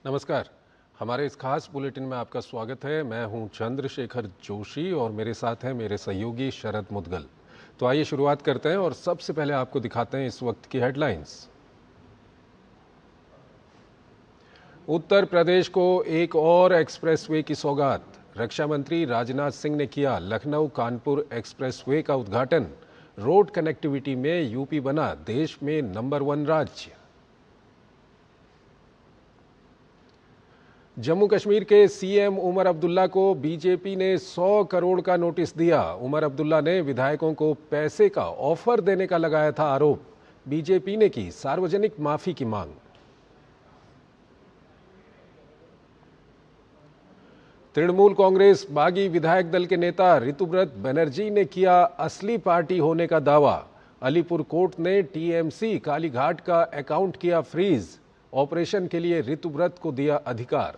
नमस्कार। हमारे इस खास बुलेटिन में आपका स्वागत है। मैं हूं चंद्रशेखर जोशी और मेरे साथ हैं मेरे सहयोगी शरद मुदगल। तो आइए शुरुआत करते हैं और सबसे पहले आपको दिखाते हैं इस वक्त की हेडलाइंस। उत्तर प्रदेश को एक और एक्सप्रेसवे की सौगात। रक्षा मंत्री राजनाथ सिंह ने किया लखनऊ कानपुर एक्सप्रेसवे का उद्घाटन। रोड कनेक्टिविटी में यूपी बना देश में नंबर 1 राज्य। जम्मू कश्मीर के सीएम उमर अब्दुल्ला को बीजेपी ने 100 करोड़ का नोटिस दिया। उमर अब्दुल्ला ने विधायकों को पैसे का ऑफर देने का लगाया था आरोप। बीजेपी ने की सार्वजनिक माफी की मांग। तृणमूल कांग्रेस बागी विधायक दल के नेता ऋतुव्रत बनर्जी ने किया असली पार्टी होने का दावा। अलीपुर कोर्ट ने टीएमसी कालीघाट का अकाउंट किया फ्रीज। ऑपरेशन के लिए ऋतुव्रत को दिया अधिकार।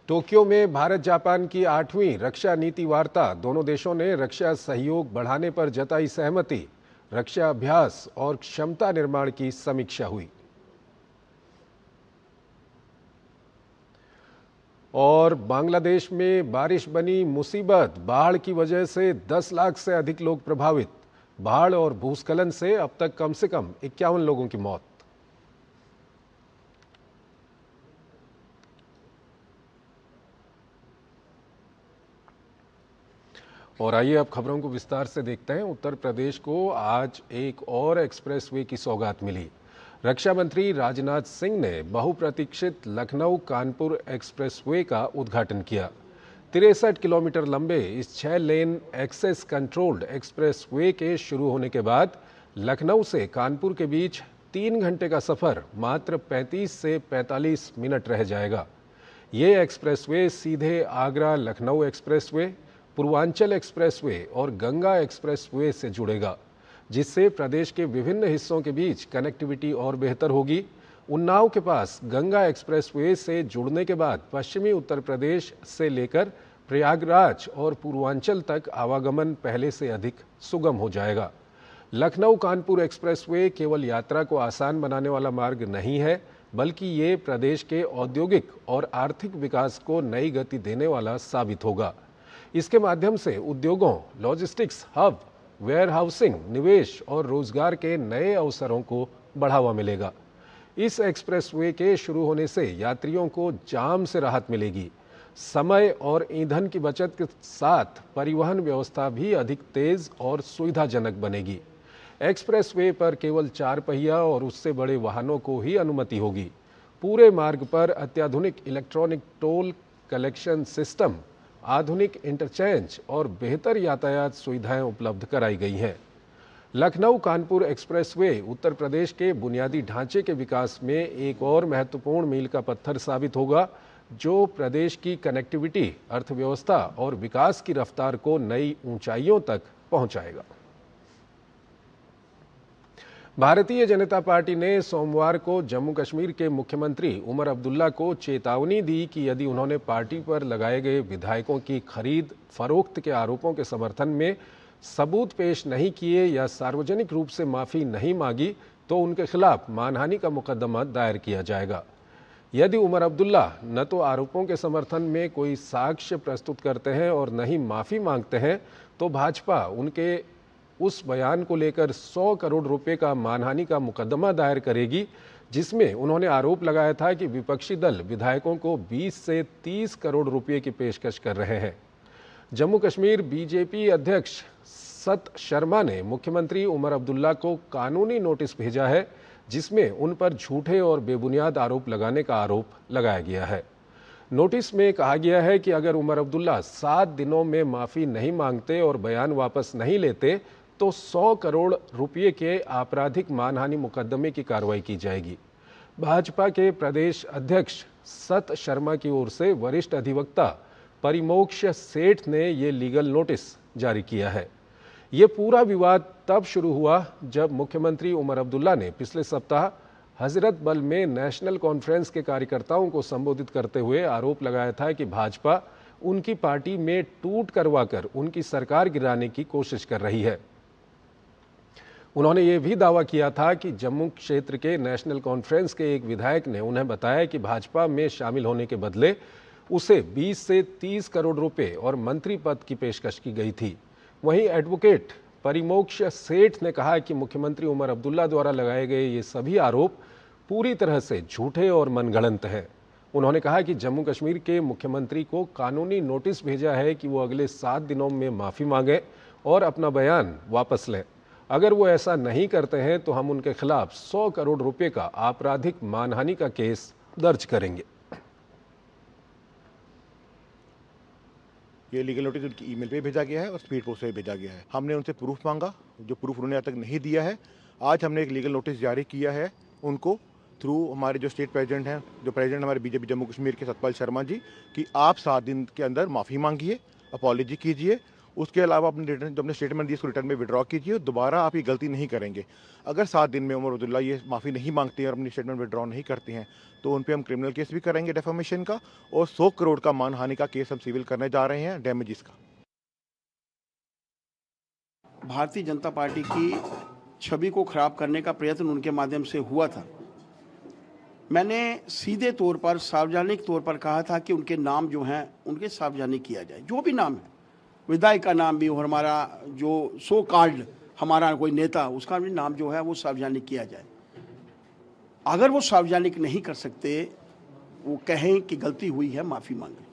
टोक्यो में भारत जापान की 8वीं रक्षा नीति वार्ता। दोनों देशों ने रक्षा सहयोग बढ़ाने पर जताई सहमति। रक्षा अभ्यास और क्षमता निर्माण की समीक्षा हुई। और बांग्लादेश में बारिश बनी मुसीबत। बाढ़ की वजह से 10 लाख से अधिक लोग प्रभावित। बाढ़ और भूस्खलन से अब तक कम से कम 51 लोगों की मौत। और आइए अब खबरों को विस्तार से देखते हैं। उत्तर प्रदेश को आज एक और एक्सप्रेसवे की सौगात मिली। रक्षा मंत्री राजनाथ सिंह ने बहुप्रतीक्षित लखनऊ कानपुर एक्सप्रेसवे का उद्घाटन किया। 63 किलोमीटर लंबे इस 6 लेन एक्सेस कंट्रोल्ड एक्सप्रेसवे के शुरू होने के बाद लखनऊ से कानपुर के बीच 3 घंटे का सफर मात्र 35 से 45 मिनट रह जाएगा। ये एक्सप्रेसवे सीधे आगरा लखनऊ एक्सप्रेसवे, पूर्वांचल एक्सप्रेसवे और गंगा एक्सप्रेसवे से जुड़ेगा, जिससे प्रदेश के विभिन्न हिस्सों के बीच कनेक्टिविटी और बेहतर होगी। उन्नाव के पास गंगा एक्सप्रेसवे से जुड़ने के बाद पश्चिमी उत्तर प्रदेश से लेकर प्रयागराज और पूर्वांचल तक आवागमन पहले से अधिक सुगम हो जाएगा। लखनऊ कानपुर एक्सप्रेसवे केवल यात्रा को आसान बनाने वाला मार्ग नहीं है, बल्कि ये प्रदेश के औद्योगिक और आर्थिक विकास को नई गति देने वाला साबित होगा। इसके माध्यम से उद्योगों, लॉजिस्टिक्स हब, वेयर हाउसिंग, निवेश और रोजगार के नए अवसरों को बढ़ावा मिलेगा। इस एक्सप्रेसवे के शुरू होने से यात्रियों को जाम से राहत मिलेगी। समय और ईंधन की बचत के साथ परिवहन व्यवस्था भी अधिक तेज और सुविधाजनक बनेगी। एक्सप्रेसवे पर केवल 4 पहिया और उससे बड़े वाहनों को ही अनुमति होगी। पूरे मार्ग पर अत्याधुनिक इलेक्ट्रॉनिक टोल कलेक्शन सिस्टम, आधुनिक इंटरचेंज और बेहतर यातायात सुविधाएं उपलब्ध कराई गई हैं। लखनऊ कानपुर एक्सप्रेसवे उत्तर प्रदेश के बुनियादी ढांचे के विकास में एक और महत्वपूर्ण मील का पत्थर साबित होगा, जो प्रदेश की कनेक्टिविटी, अर्थव्यवस्था और विकास की रफ्तार को नई ऊंचाइयों तक पहुंचाएगा। भारतीय जनता पार्टी ने सोमवार को जम्मू कश्मीर के मुख्यमंत्री उमर अब्दुल्ला को चेतावनी दी कि यदि उन्होंने पार्टी पर लगाए गए विधायकों की खरीद फरोख्त के आरोपों के समर्थन में सबूत पेश नहीं किए या सार्वजनिक रूप से माफी नहीं मांगी तो उनके खिलाफ मानहानि का मुकदमा दायर किया जाएगा। यदि उमर अब्दुल्ला न तो आरोपों के समर्थन में कोई साक्ष्य प्रस्तुत करते हैं और न ही माफी मांगते हैं, तो भाजपा उनके उस बयान को लेकर 100 करोड़ रुपए का मानहानि का मुकदमा दायर करेगी, जिसमें उन्होंने आरोप लगाया था कि विपक्षी दल विधायकों को 20 से 30 करोड़ रुपए की पेशकश कर रहे हैं। जम्मू कश्मीर बीजेपी अध्यक्ष सत शर्मा ने मुख्यमंत्री उमर अब्दुल्ला को कानूनी नोटिस भेजा है, जिसमें उन पर झूठे और बेबुनियाद आरोप लगाने का आरोप लगाया गया है। नोटिस में कहा गया है कि अगर उमर अब्दुल्ला 7 दिनों में माफी नहीं मांगते और बयान वापस नहीं लेते तो 100 करोड़ रुपये के आपराधिक मानहानि मुकदमे की कार्रवाई की जाएगी। भाजपा के प्रदेश अध्यक्ष सत शर्मा की ओर से वरिष्ठ अधिवक्ता परिमोक्ष सेठ ने ये लीगल नोटिस जारी किया है। ये पूरा विवाद तब शुरू हुआ जब मुख्यमंत्री उमर अब्दुल्ला ने पिछले सप्ताह हजरत बल में नेशनल कॉन्फ्रेंस के कार्यकर्ताओं को संबोधित करते हुए आरोप लगाया था कि भाजपा उनकी पार्टी में टूट करवाकर उनकी सरकार गिराने की कोशिश कर रही है। उन्होंने ये भी दावा किया था कि जम्मू क्षेत्र के नेशनल कॉन्फ्रेंस के एक विधायक ने उन्हें बताया कि भाजपा में शामिल होने के बदले उसे 20 से 30 करोड़ रुपए और मंत्री पद की पेशकश की गई थी। वहीं एडवोकेट परिमोक्ष सेठ ने कहा कि मुख्यमंत्री उमर अब्दुल्ला द्वारा लगाए गए ये सभी आरोप पूरी तरह से झूठे और मनगढ़ंत हैं। उन्होंने कहा कि जम्मू कश्मीर के मुख्यमंत्री को कानूनी नोटिस भेजा है कि वो अगले 7 दिनों में माफ़ी मांगे और अपना बयान वापस लें। अगर वो ऐसा नहीं करते हैं तो हम उनके खिलाफ 100 करोड़ रुपए का आपराधिक मानहानि का केस दर्ज करेंगे। ये लीगल नोटिस उनकी ईमेल पे भेजा गया है और स्पीड पोस्ट से भेजा गया है। हमने उनसे प्रूफ मांगा, जो प्रूफ उन्होंने आज तक नहीं दिया है। आज हमने एक लीगल नोटिस जारी किया है उनको थ्रू हमारे जो स्टेट प्रेसिडेंट हैं, जो प्रेसिडेंट हमारे बीजेपी जम्मू कश्मीर के सतपाल शर्मा जी, कि आप 7 दिन के अंदर माफ़ी मांगिए, अपॉलॉजी कीजिए। उसके अलावा अपने रिटर्न जो अपने स्टेटमेंट दिए उसको रिटर्न में विड्रॉ कीजिए। दोबारा आप ये गलती नहीं करेंगे। अगर 7 दिन में उमर अब्दुल्ला ये माफ़ी नहीं मांगते हैं और अपनी स्टेटमेंट विड्रॉ नहीं करते हैं तो उन पर हम क्रिमिनल केस भी करेंगे डेफेमेशन का, और 100 करोड़ का मानहानि का केस हम सिविल करने जा रहे हैं, डैमेजेस का। भारतीय जनता पार्टी की छवि को खराब करने का प्रयत्न उनके माध्यम से हुआ था। मैंने सीधे तौर पर सार्वजनिक तौर पर कहा था कि उनके नाम जो हैं उनके सार्वजनिक किया जाए, जो भी नाम है, विधायक का नाम भी और हमारा जो सो कॉल्ड हमारा कोई नेता उसका भी नाम जो है वो सार्वजनिक किया जाए। अगर वो सार्वजनिक नहीं कर सकते, वो कहें कि गलती हुई है, माफ़ी मांगें।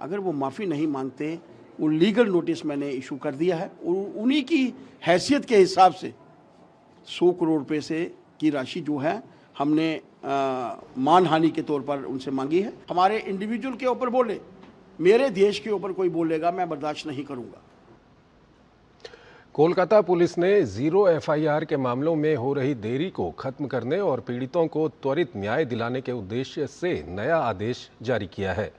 अगर वो माफ़ी नहीं मांगते, वो लीगल नोटिस मैंने इशू कर दिया है और उन्हीं की हैसियत के हिसाब से 100 करोड़ रुपये से की राशि जो है हमने मानहानि के तौर पर उनसे मांगी है। हमारे इंडिविजुअल के ऊपर बोले, मेरे देश के ऊपर कोई बोलेगा मैं बर्दाश्त नहीं करूंगा। कोलकाता पुलिस ने 0 एफआईआर के मामलों में हो रही देरी को खत्म करने और पीड़ितों को त्वरित न्याय दिलाने के उद्देश्य से नया आदेश जारी किया है।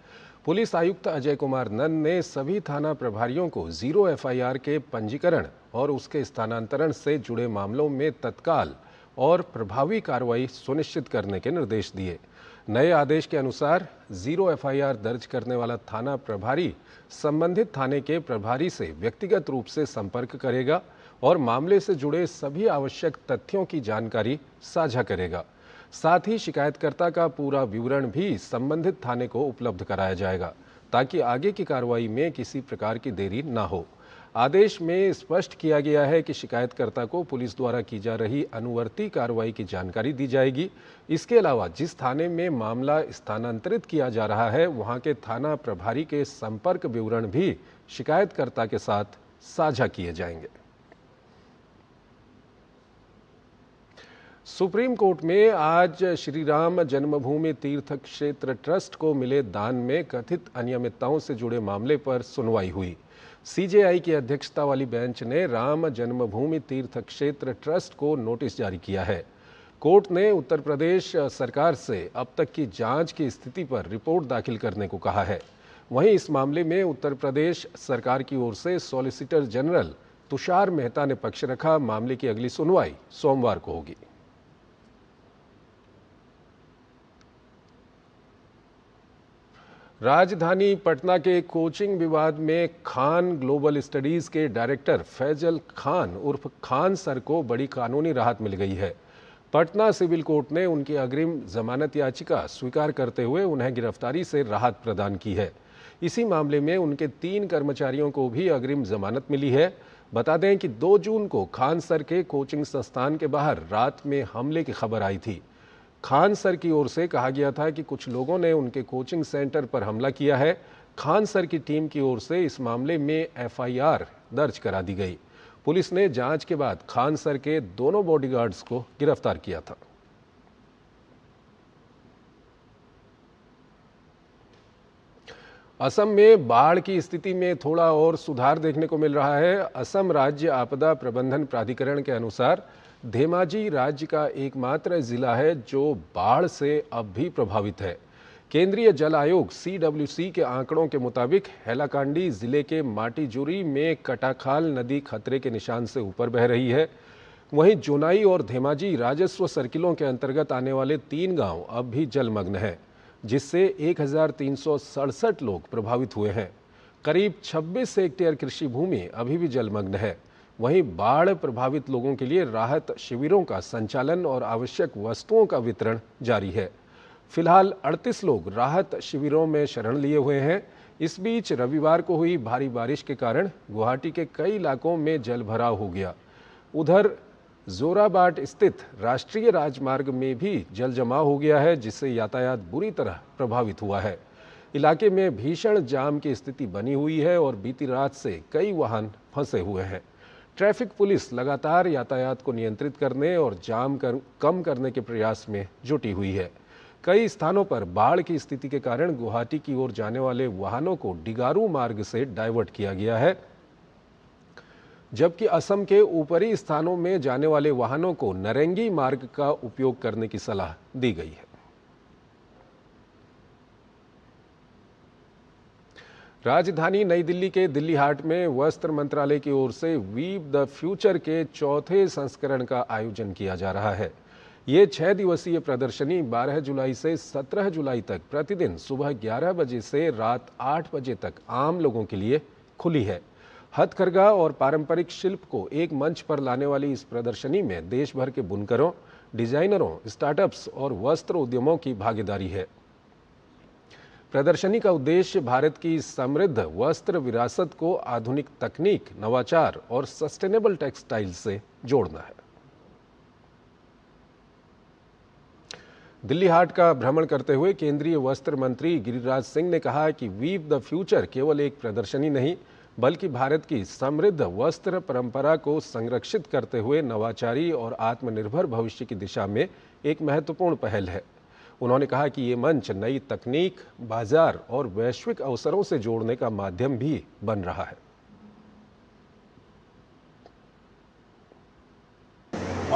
पुलिस आयुक्त अजय कुमार नंद ने सभी थाना प्रभारियों को 0 एफआईआर के पंजीकरण और उसके स्थानांतरण से जुड़े मामलों में तत्काल और प्रभावी कार्रवाई सुनिश्चित करने के निर्देश दिए। नए आदेश के अनुसार 0 एफआईआर दर्ज करने वाला थाना प्रभारी संबंधित थाने के प्रभारी से व्यक्तिगत रूप से संपर्क करेगा और मामले से जुड़े सभी आवश्यक तथ्यों की जानकारी साझा करेगा। साथ ही शिकायतकर्ता का पूरा विवरण भी संबंधित थाने को उपलब्ध कराया जाएगा ताकि आगे की कार्रवाई में किसी प्रकार की देरी न हो। आदेश में स्पष्ट किया गया है कि शिकायतकर्ता को पुलिस द्वारा की जा रही अनुवर्ती कार्रवाई की जानकारी दी जाएगी। इसके अलावा जिस थाने में मामला स्थानांतरित किया जा रहा है वहां के थाना प्रभारी के संपर्क विवरण भी शिकायतकर्ता के साथ साझा किए जाएंगे। सुप्रीम कोर्ट में आज श्री राम जन्मभूमि तीर्थ क्षेत्र ट्रस्ट को मिले दान में कथित अनियमितताओं से जुड़े मामले पर सुनवाई हुई। सीजेआई की अध्यक्षता वाली बेंच ने राम जन्मभूमि तीर्थ क्षेत्र ट्रस्ट को नोटिस जारी किया है। कोर्ट ने उत्तर प्रदेश सरकार से अब तक की जांच की स्थिति पर रिपोर्ट दाखिल करने को कहा है। वहीं इस मामले में उत्तर प्रदेश सरकार की ओर से सॉलिसिटर जनरल तुषार मेहता ने पक्ष रखा। मामले की अगली सुनवाई सोमवार को होगी। राजधानी पटना के कोचिंग विवाद में खान ग्लोबल स्टडीज के डायरेक्टर फैजल खान उर्फ खान सर को बड़ी कानूनी राहत मिल गई है। पटना सिविल कोर्ट ने उनकी अग्रिम जमानत याचिका स्वीकार करते हुए उन्हें गिरफ्तारी से राहत प्रदान की है। इसी मामले में उनके 3 कर्मचारियों को भी अग्रिम जमानत मिली है। बता दें कि 2 जून को खान सर के कोचिंग संस्थान के बाहर रात में हमले की खबर आई थी। खान सर की ओर से कहा गया था कि कुछ लोगों ने उनके कोचिंग सेंटर पर हमला किया है। खान सर की टीम की ओर से इस मामले में एफआईआर दर्ज करा दी गई। पुलिस ने जांच के बाद खान सर के दोनों बॉडीगार्ड्स को गिरफ्तार किया था। असम में बाढ़ की स्थिति में थोड़ा और सुधार देखने को मिल रहा है। असम राज्य आपदा प्रबंधन प्राधिकरण के अनुसार धेमाजी राज्य का एकमात्र जिला है जो बाढ़ से अब भी प्रभावित है। केंद्रीय जल आयोग CWC के आंकड़ों के मुताबिक हैलाकांडी जिले के माटीजुरी में कटाखाल नदी खतरे के निशान से ऊपर बह रही है। वहीं जोनाई और धेमाजी राजस्व सर्किलों के अंतर्गत आने वाले 3 गांव अब भी जलमग्न हैं, जिससे 1367 लोग प्रभावित हुए हैं। करीब 26 हेक्टेयर कृषि भूमि अभी भी जलमग्न है। वहीं बाढ़ प्रभावित लोगों के लिए राहत शिविरों का संचालन और आवश्यक वस्तुओं का वितरण जारी है। फिलहाल 38 लोग राहत शिविरों में शरण लिए हुए हैं। इस बीच रविवार को हुई भारी बारिश के कारण गुवाहाटी के कई इलाकों में जल भराव हो गया। उधर जोराबाट स्थित राष्ट्रीय राजमार्ग में भी जल जमाव हो गया है, जिससे यातायात बुरी तरह प्रभावित हुआ है। इलाके में भीषण जाम की स्थिति बनी हुई है और बीती रात से कई वाहन फंसे हुए हैं। ट्रैफिक पुलिस लगातार यातायात को नियंत्रित करने और जाम कम करने के प्रयास में जुटी हुई है। कई स्थानों पर बाढ़ की स्थिति के कारण गुवाहाटी की ओर जाने वाले वाहनों को डिगारू मार्ग से डाइवर्ट किया गया है, जबकि असम के ऊपरी स्थानों में जाने वाले वाहनों को नरेंगी मार्ग का उपयोग करने की सलाह दी गई है। राजधानी नई दिल्ली के दिल्ली हाट में वस्त्र मंत्रालय की ओर से वीव द फ्यूचर के चौथे संस्करण का आयोजन किया जा रहा है। ये 6 दिवसीय प्रदर्शनी 12 जुलाई से 17 जुलाई तक प्रतिदिन सुबह 11 बजे से रात 8 बजे तक आम लोगों के लिए खुली है। हथकरघा और पारंपरिक शिल्प को एक मंच पर लाने वाली इस प्रदर्शनी में देश भर के बुनकरों, डिजाइनरों, स्टार्टअप्स और वस्त्र उद्यमों की भागीदारी है। प्रदर्शनी का उद्देश्य भारत की समृद्ध वस्त्र विरासत को आधुनिक तकनीक, नवाचार और सस्टेनेबल टेक्सटाइल से जोड़ना है। दिल्ली हाट का भ्रमण करते हुए केंद्रीय वस्त्र मंत्री गिरिराज सिंह ने कहा कि वीव द फ्यूचर केवल एक प्रदर्शनी नहीं, बल्कि भारत की समृद्ध वस्त्र परंपरा को संरक्षित करते हुए नवाचारी और आत्मनिर्भर भविष्य की दिशा में एक महत्वपूर्ण पहल है। उन्होंने कहा कि ये मंच नई तकनीक, बाजार और वैश्विक अवसरों से जोड़ने का माध्यम भी बन रहा है।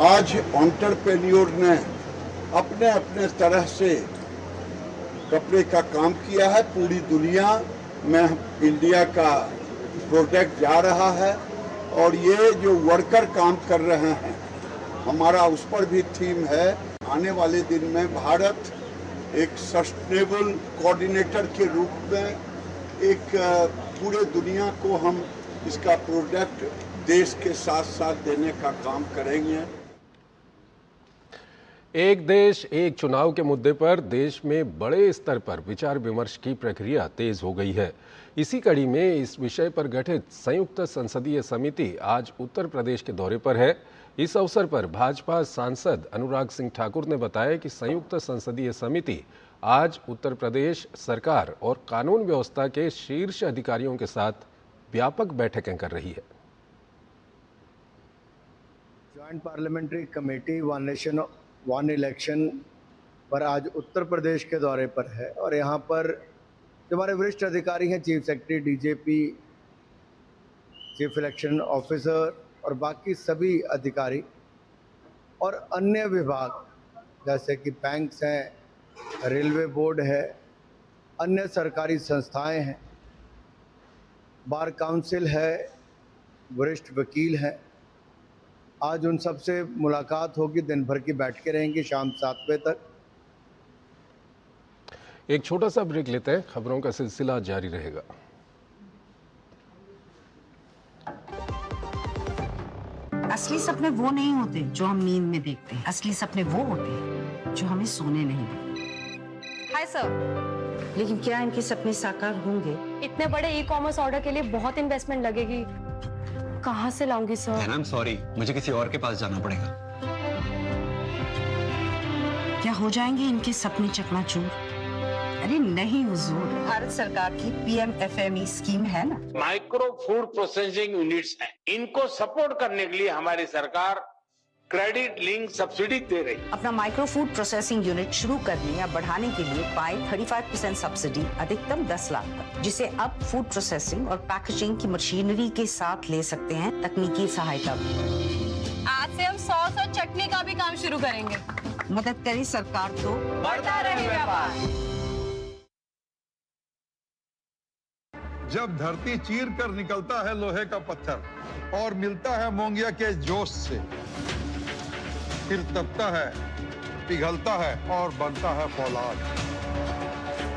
आज एंटरप्रेन्योर ने अपने अपने तरह से कपड़े का काम किया है। पूरी दुनिया में इंडिया का प्रोडक्ट जा रहा है और ये जो वर्कर काम कर रहे हैं, हमारा उस पर भी थीम है। आने वाले दिन में भारत एक सस्टेनेबल कोऑर्डिनेटर के रूप में एक पूरे दुनिया को हम इसका प्रोडक्ट देश के साथ साथ देने का काम करेंगे। एक देश एक चुनाव के मुद्दे पर देश में बड़े स्तर पर विचार विमर्श की प्रक्रिया तेज हो गई है। इसी कड़ी में इस विषय पर गठित संयुक्त संसदीय समिति आज उत्तर प्रदेश के दौरे पर है। इस अवसर पर भाजपा सांसद अनुराग सिंह ठाकुर ने बताया कि संयुक्त संसदीय समिति आज उत्तर प्रदेश सरकार और कानून व्यवस्था के शीर्ष अधिकारियों के साथ व्यापक बैठकें कर रही है। Joint parliamentary committee one nation one election पर आज उत्तर प्रदेश के दौरे पर है और यहाँ पर जो हमारे वरिष्ठ अधिकारी हैं, chief secretary, DGP, chief election officer और बाकी सभी अधिकारी और अन्य विभाग जैसे कि बैंक्स हैं, रेलवे बोर्ड है, अन्य सरकारी संस्थाएं हैं, बार काउंसिल है, वरिष्ठ वकील हैं, आज उन सब से मुलाकात होगी। दिन भर की बैठकें रहेंगी शाम 7 बजे तक। एक छोटा सा ब्रेक लेते हैं, खबरों का सिलसिला जारी रहेगा। असली सपने वो नहीं होते जो हम नींद में देखते हैं, असली सपने वो होते हैं जो हमें सोने नहीं देते। Hi sir. लेकिन क्या इनके सपने साकार होंगे? इतने बड़े ई कॉमर्स ऑर्डर के लिए बहुत इन्वेस्टमेंट लगेगी, कहाँ से लाऊंगी सर? आई एम सॉरी, मुझे किसी और के पास जाना पड़ेगा। क्या हो जाएंगे इनके सपने चकनाचूर? अरे नहीं हुजूर, भारत सरकार की पीएमएफएमई स्कीम है ना। माइक्रो फूड प्रोसेसिंग यूनिट्स हैं, इनको सपोर्ट करने के लिए हमारी सरकार क्रेडिट लिंक सब्सिडी दे रही है। अपना माइक्रो फूड प्रोसेसिंग यूनिट शुरू करने या बढ़ाने के लिए पाएं 35% सब्सिडी अधिकतम 10 लाख तक, जिसे अब फूड प्रोसेसिंग और पैकेजिंग की मशीनरी के साथ ले सकते हैं तकनीकी सहायता भी। आज से हम सॉस और चटनी का भी काम शुरू करेंगे। मदद करे सरकार तो बढ़ता रहे व्यापार। जब धरती चीर कर निकलता है लोहे का पत्थर और मिलता है मोंगिया के जोश से, फिर तपता है, पिघलता है और बनता है फौलाद।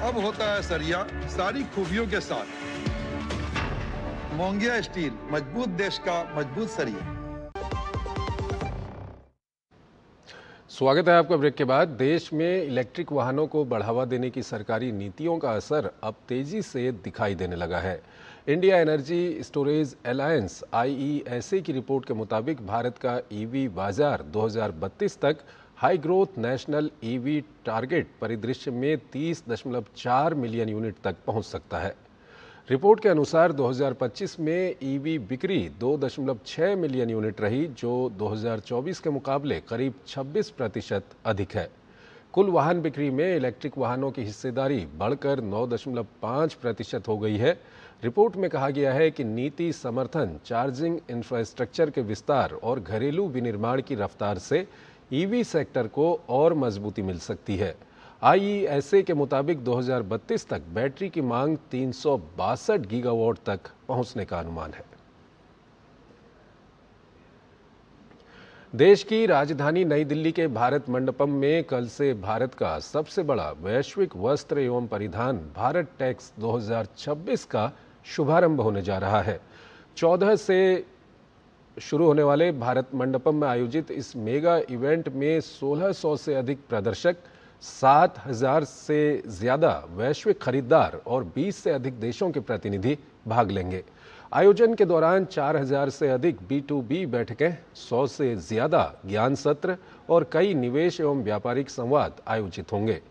अब होता है सरिया सारी खूबियों के साथ, मोंगिया स्टील, मजबूत देश का मजबूत सरिया। स्वागत है आपका ब्रेक के बाद। देश में इलेक्ट्रिक वाहनों को बढ़ावा देने की सरकारी नीतियों का असर अब तेजी से दिखाई देने लगा है। India energy storage alliance IESA की रिपोर्ट के मुताबिक भारत का ईवी बाजार 2032 तक high growth national EV target परिदृश्य में 30.4 मिलियन यूनिट तक पहुंच सकता है। रिपोर्ट के अनुसार 2025 में ईवी बिक्री 2.6 मिलियन यूनिट रही, जो 2024 के मुकाबले करीब 26% अधिक है। कुल वाहन बिक्री में इलेक्ट्रिक वाहनों की हिस्सेदारी बढ़कर 9.5% हो गई है। रिपोर्ट में कहा गया है कि नीति समर्थन, चार्जिंग इंफ्रास्ट्रक्चर के विस्तार और घरेलू विनिर्माण की रफ्तार से ईवी सेक्टर को और मजबूती मिल सकती है। IESA के मुताबिक 2032 तक बैटरी की मांग 362 गीगावाट तक पहुंचने का अनुमान है। देश की राजधानी नई दिल्ली के भारत मंडपम में कल से भारत का सबसे बड़ा वैश्विक वस्त्र एवं परिधान भारत टेक्स 2026 का शुभारंभ होने जा रहा है। 14 से शुरू होने वाले भारत मंडपम में आयोजित इस मेगा इवेंट में 1600 से अधिक प्रदर्शक, 7000 से ज़्यादा वैश्विक खरीदार और 20 से अधिक देशों के प्रतिनिधि भाग लेंगे। आयोजन के दौरान 4000 से अधिक B2B बैठकें, 100 से ज़्यादा ज्ञान सत्र और कई निवेश एवं व्यापारिक संवाद आयोजित होंगे।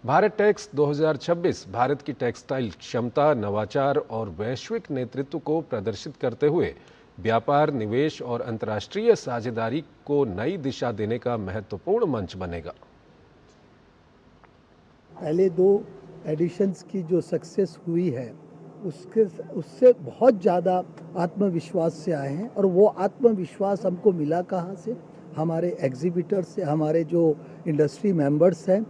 भारत टेक्स 2026 भारत की टेक्सटाइल क्षमता, नवाचार और वैश्विक नेतृत्व को प्रदर्शित करते हुए व्यापार, निवेश और अंतर्राष्ट्रीय साझेदारी को नई दिशा देने का महत्वपूर्ण मंच बनेगा। पहले 2 एडिशंस की जो सक्सेस हुई है उससे बहुत ज़्यादा आत्मविश्वास से आए हैं, और वो आत्मविश्वास हमको मिला कहाँ से? हमारे एग्जीबिटर से, हमारे जो इंडस्ट्री मेंबर्स हैं।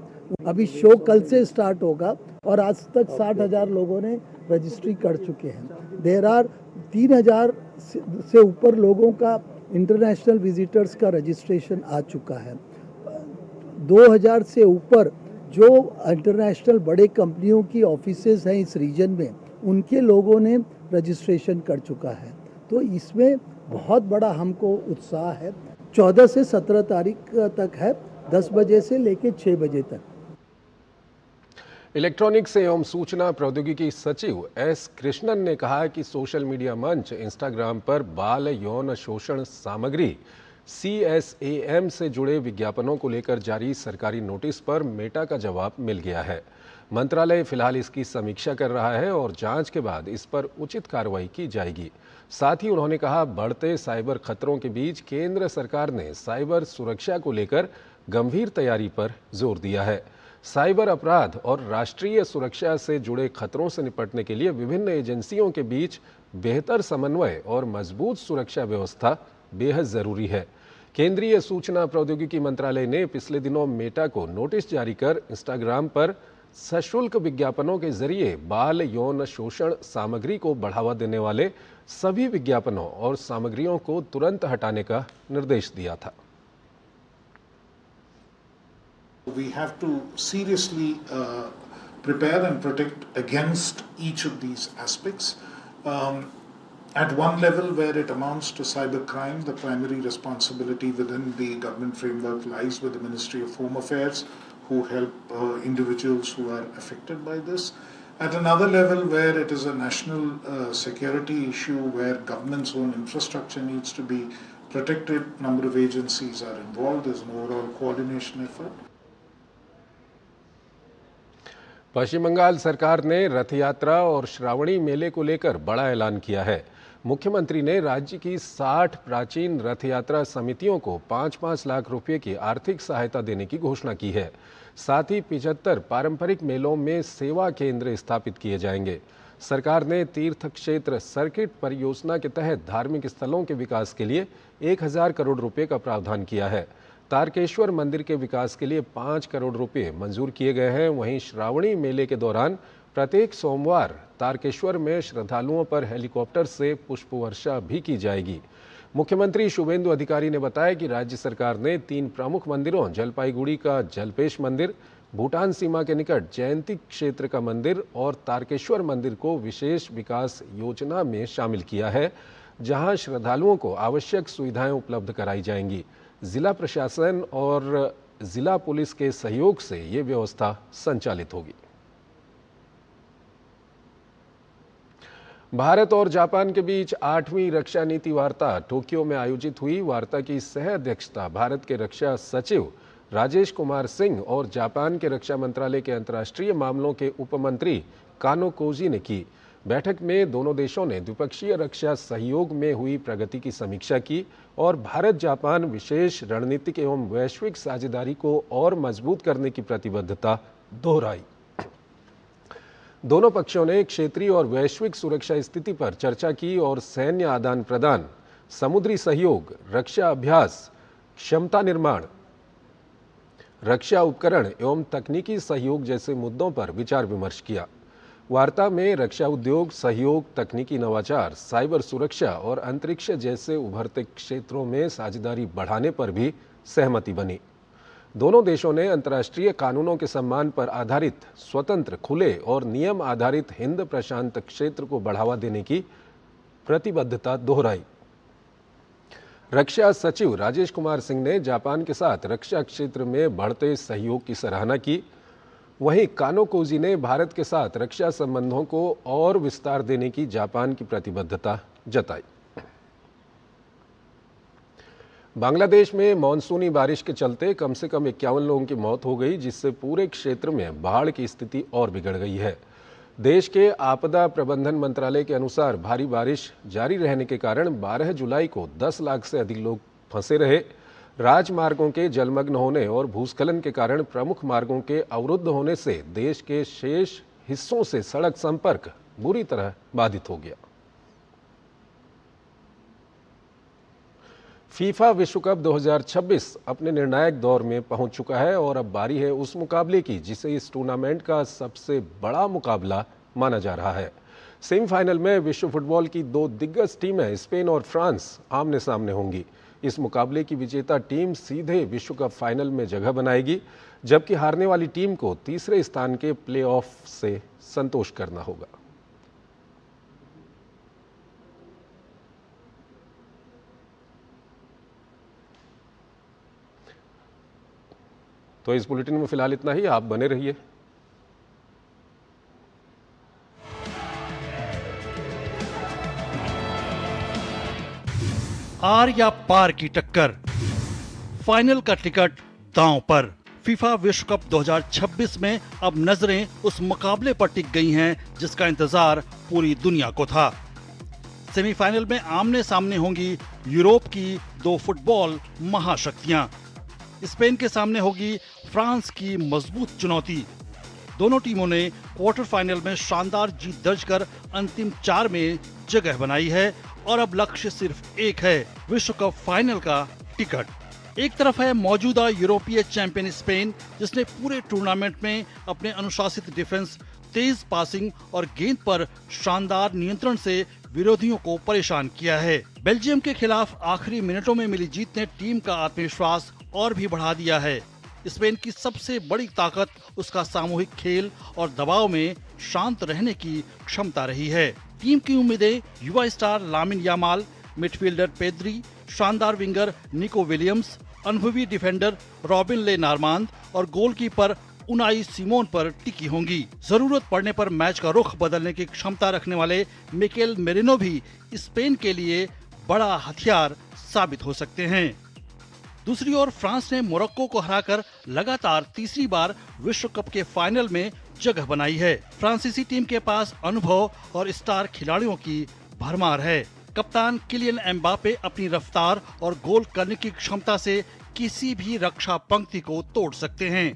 अभी शो कल से स्टार्ट होगा और आज तक 60,000 लोगों ने रजिस्ट्री कर चुके हैं। देर आर 3000 से ऊपर लोगों का इंटरनेशनल विजिटर्स का रजिस्ट्रेशन आ चुका है। 2000 से ऊपर जो इंटरनेशनल बड़े कंपनियों की ऑफिसेज हैं इस रीजन में, उनके लोगों ने रजिस्ट्रेशन कर चुका है। तो इसमें बहुत बड़ा हमको उत्साह है। 14 से 17 तारीख तक है, 10 बजे से लेकर 6 बजे तक। इलेक्ट्रॉनिक्स एवं सूचना प्रौद्योगिकी सचिव S. कृष्णन ने कहा कि सोशल मीडिया मंच इंस्टाग्राम पर बाल यौन शोषण सामग्री CSAM से जुड़े विज्ञापनों को लेकर जारी सरकारी नोटिस पर मेटा का जवाब मिल गया है। मंत्रालय फिलहाल इसकी समीक्षा कर रहा है और जांच के बाद इस पर उचित कार्रवाई की जाएगी। साथ ही उन्होंने कहा, बढ़ते साइबर खतरों के बीच केंद्र सरकार ने साइबर सुरक्षा को लेकर गंभीर तैयारी पर जोर दिया है। साइबर अपराध और राष्ट्रीय सुरक्षा से जुड़े खतरों से निपटने के लिए विभिन्न एजेंसियों के बीच बेहतर समन्वय और मजबूत सुरक्षा व्यवस्था बेहद ज़रूरी है। केंद्रीय सूचना प्रौद्योगिकी मंत्रालय ने पिछले दिनों मेटा को नोटिस जारी कर इंस्टाग्राम पर सशुल्क विज्ञापनों के जरिए बाल यौन शोषण सामग्री को बढ़ावा देने वाले सभी विज्ञापनों और सामग्रियों को तुरंत हटाने का निर्देश दिया था। We have to seriously prepare and protect against each of these aspects. At one level where it amounts to cybercrime, the primary responsibility within the government framework lies with the Ministry of Home Affairs, who help individuals who are affected by this. At another level where it is a national security issue, where government's own infrastructure needs to be protected, number of agencies are involved, there's an overall coordination effort. पश्चिम बंगाल सरकार ने रथ यात्रा और श्रावणी मेले को लेकर बड़ा ऐलान किया है। मुख्यमंत्री ने राज्य की 60 प्राचीन रथ यात्रा समितियों को 5-5 लाख रुपए की आर्थिक सहायता देने की घोषणा की है। साथ ही 75 पारंपरिक मेलों में सेवा केंद्र स्थापित किए जाएंगे। सरकार ने तीर्थ क्षेत्र सर्किट परियोजना के तहत धार्मिक स्थलों के विकास के लिए 1000 करोड़ रुपए का प्रावधान किया है। तारकेश्वर मंदिर के विकास के लिए 5 करोड़ रुपए मंजूर किए गए हैं। वहीं श्रावणी मेले के दौरान प्रत्येक सोमवार तारकेश्वर में श्रद्धालुओं पर हेलीकॉप्टर से पुष्प वर्षा भी की जाएगी। मुख्यमंत्री शुभेंदु अधिकारी ने बताया कि राज्य सरकार ने 3 प्रमुख मंदिरों जलपाईगुड़ी का जलपेश मंदिर, भूटान सीमा के निकट जयंती क्षेत्र का मंदिर और तारकेश्वर मंदिर को विशेष विकास योजना में शामिल किया है, जहां श्रद्धालुओं को आवश्यक सुविधाएं उपलब्ध कराई जाएंगी। जिला प्रशासन और जिला पुलिस के सहयोग से ये व्यवस्था संचालित होगी। भारत और जापान के बीच 8वीं रक्षा नीति वार्ता टोक्यो में आयोजित हुई। वार्ता की सह अध्यक्षता भारत के रक्षा सचिव राजेश कुमार सिंह और जापान के रक्षा मंत्रालय के अंतर्राष्ट्रीय मामलों के उपमंत्री कानो कोजी ने की। बैठक में दोनों देशों ने द्विपक्षीय रक्षा सहयोग में हुई प्रगति की समीक्षा की और भारत जापान विशेष रणनीतिक एवं वैश्विक साझेदारी को और मजबूत करने की प्रतिबद्धता दोहराई। दोनों पक्षों ने क्षेत्रीय और वैश्विक सुरक्षा स्थिति पर चर्चा की और सैन्य आदान प्रदान, समुद्री सहयोग, रक्षा अभ्यास, क्षमता निर्माण, रक्षा उपकरण एवं तकनीकी सहयोग जैसे मुद्दों पर विचार विमर्श किया। वार्ता में रक्षा उद्योग, सहयोग, तकनीकी नवाचार, साइबर सुरक्षा और अंतरिक्ष जैसे उभरते क्षेत्रों में साझेदारी बढ़ाने पर भी सहमति बनी। दोनों देशों ने अंतर्राष्ट्रीय कानूनों के सम्मान पर आधारित स्वतंत्र, खुले और नियम आधारित हिंद प्रशांत क्षेत्र को बढ़ावा देने की प्रतिबद्धता दोहराई। रक्षा सचिव राजेश कुमार सिंह ने जापान के साथ रक्षा क्षेत्र में बढ़ते सहयोग की सराहना की। वहीं कानो कोजी ने भारत के साथ रक्षा संबंधों को और विस्तार देने की जापान की प्रतिबद्धता जताई। बांग्लादेश में मानसूनी बारिश के चलते कम से कम 51 लोगों की मौत हो गई, जिससे पूरे क्षेत्र में बाढ़ की स्थिति और बिगड़ गई है। देश के आपदा प्रबंधन मंत्रालय के अनुसार भारी बारिश जारी रहने के कारण 12 जुलाई को 10 लाख से अधिक लोग फंसे रहे। राजमार्गों के जलमग्न होने और भूस्खलन के कारण प्रमुख मार्गों के अवरुद्ध होने से देश के शेष हिस्सों से सड़क संपर्क बुरी तरह बाधित हो गया। फीफा विश्व कप 2026 अपने निर्णायक दौर में पहुंच चुका है और अब बारी है उस मुकाबले की जिसे इस टूर्नामेंट का सबसे बड़ा मुकाबला माना जा रहा है। सेमीफाइनल में विश्व फुटबॉल की दो दिग्गज टीमें स्पेन और फ्रांस आमने सामने होंगी। इस मुकाबले की विजेता टीम सीधे विश्व कप फाइनल में जगह बनाएगी, जबकि हारने वाली टीम को तीसरे स्थान के प्लेऑफ से संतोष करना होगा। तो इस बुलेटिन में फिलहाल इतना ही। आप बने रहिए। आर या पार की टक्कर, फाइनल का टिकट दांव पर। फीफा विश्व कप 2026 में अब नजरें उस मुकाबले पर टिक गई हैं जिसका इंतजार पूरी दुनिया को था। सेमीफाइनल में आमने सामने होंगी यूरोप की दो फुटबॉल महाशक्तियां। स्पेन के सामने होगी फ्रांस की मजबूत चुनौती। दोनों टीमों ने क्वार्टर फाइनल में शानदार जीत दर्ज कर अंतिम 4 में जगह बनाई है और अब लक्ष्य सिर्फ एक है, विश्व कप फाइनल का टिकट। एक तरफ है मौजूदा यूरोपीय चैंपियन स्पेन, जिसने पूरे टूर्नामेंट में अपने अनुशासित डिफेंस, तेज पासिंग और गेंद पर शानदार नियंत्रण से विरोधियों को परेशान किया है। बेल्जियम के खिलाफ आखिरी मिनटों में मिली जीत ने टीम का आत्मविश्वास और भी बढ़ा दिया है। स्पेन की सबसे बड़ी ताकत उसका सामूहिक खेल और दबाव में शांत रहने की क्षमता रही है। टीम की उम्मीदें युवा star Lamine Yamal, midfielder Pedri, शानदार विंगर निको विलियम्स, अनुभवी डिफेंडर रॉबिन ले नार्मांद और गोलकीपर उनाई सिमोन पर टिकी होंगी। जरूरत पड़ने पर मैच का रुख बदलने की क्षमता रखने वाले मिकेल मेरिनो भी स्पेन के लिए बड़ा हथियार साबित हो सकते हैं। दूसरी ओर फ्रांस ने मोरक्को को हराकर लगातार तीसरी बार विश्व कप के फाइनल में जगह बनाई है। फ्रांसीसी टीम के पास अनुभव और स्टार खिलाड़ियों की भरमार है। कप्तान किलियन एम्बापे अपनी रफ्तार और गोल करने की क्षमता से किसी भी रक्षा पंक्ति को तोड़ सकते हैं।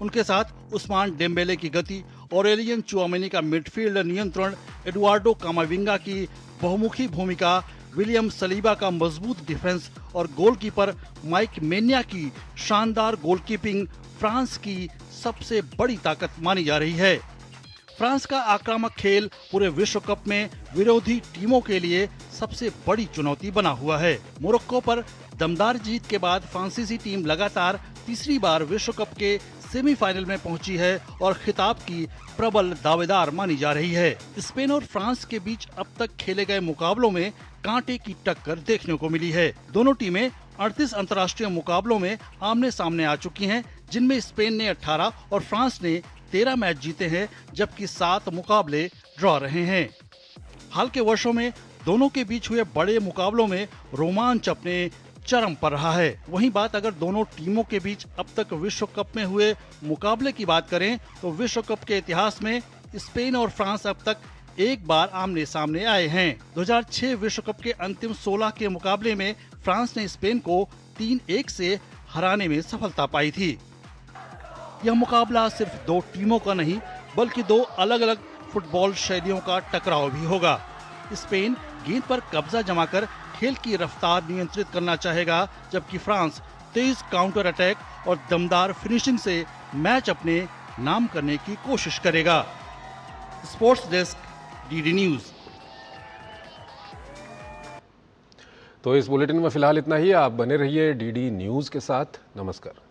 उनके साथ उस्मान डेम्बेले की गति, ऑरेलियन चुआमेनी का मिडफील्ड नियंत्रण, एडुआर्डो कामाविंगा की बहुमुखी भूमिका, विलियम सलीबा का मजबूत डिफेंस और गोलकीपर माइक मेन्या की शानदार गोलकीपिंग फ्रांस की सबसे बड़ी ताकत मानी जा रही है। फ्रांस का आक्रामक खेल पूरे विश्व कप में विरोधी टीमों के लिए सबसे बड़ी चुनौती बना हुआ है। मोरक्को पर दमदार जीत के बाद फ्रांसीसी टीम लगातार तीसरी बार विश्व कप के सेमीफाइनल में पहुंची है और खिताब की प्रबल दावेदार मानी जा रही है। स्पेन और फ्रांस के बीच अब तक खेले गए मुकाबलों में कांटे की टक्कर देखने को मिली है। दोनों टीमें 38 अंतर्राष्ट्रीय मुकाबलों में आमने सामने आ चुकी हैं, जिनमें स्पेन ने 18 और फ्रांस ने 13 मैच जीते हैं, जबकि 7 मुकाबले ड्रॉ रहे हैं। हाल के वर्षों में दोनों के बीच हुए बड़े मुकाबलों में रोमांच अपने चरम पर रहा है। वहीं बात अगर दोनों टीमों के बीच अब तक विश्व कप में हुए मुकाबले की बात करें तो विश्व कप के इतिहास में स्पेन और फ्रांस अब तक एक बार आमने सामने आए हैं। 2006 विश्व कप के अंतिम 16 के मुकाबले में फ्रांस ने स्पेन को 3-1 से हराने में सफलता पाई थी। यह मुकाबला सिर्फ दो टीमों का नहीं बल्कि दो अलग अलग फुटबॉल शैलियों का टकराव भी होगा। स्पेन गेंद पर कब्जा जमाकर खेल की रफ्तार नियंत्रित करना चाहेगा, जबकि फ्रांस तेज काउंटर अटैक और दमदार फिनिशिंग से मैच अपने नाम करने की कोशिश करेगा। Sports desk, DD news. तो इस बुलेटिन में फिलहाल इतना ही। आप बने रहिए डीडी न्यूज के साथ। नमस्कार।